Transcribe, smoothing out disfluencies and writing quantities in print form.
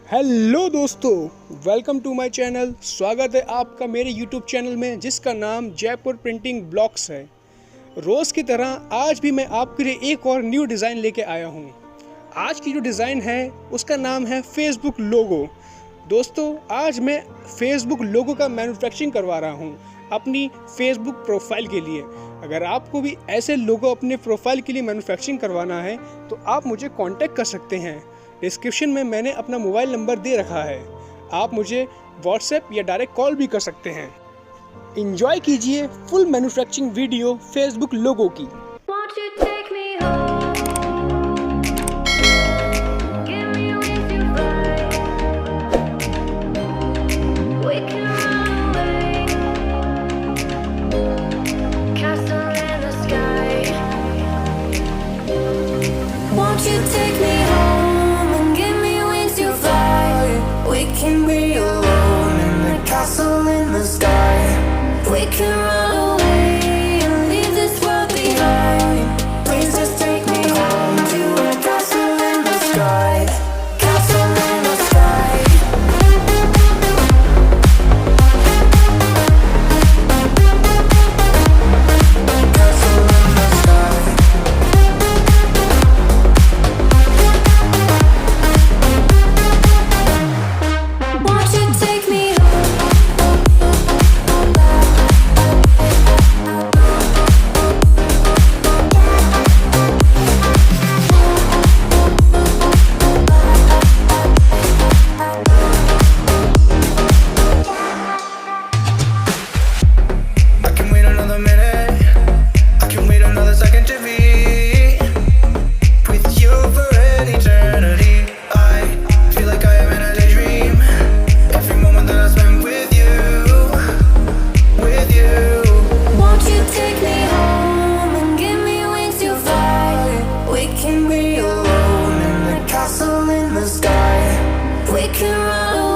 Hello दोस्तों, welcome to my channel. स्वागत है आपका मेरे यूट्यूब चैनल में जिसका नाम जयपुर प्रिंटिंग ब्लॉक्स है। रोज़ की तरह आज भी मैं आपके लिए एक और न्यू डिज़ाइन लेके आया हूँ। आज की जो डिज़ाइन है उसका नाम है फेसबुक लोगो। दोस्तों, आज मैं फेसबुक लोगो का मैन्युफैक्चरिंग करवा रहा हूँ अपनी फेसबुक प्रोफाइल के लिए। अगर आपको भी ऐसे लोगो अपने प्रोफाइल के लिए मैन्युफैक्चरिंग करवाना है तो आप मुझे कांटेक्ट कर सकते हैं। डिस्क्रिप्शन में मैंने अपना मोबाइल नंबर दे रखा है, आप मुझे व्हाट्सएप या डायरेक्ट कॉल भी कर सकते हैं। एंजॉय कीजिए फुल मैन्युफैक्चरिंग वीडियो फेसबुक लोगो की। We can run away.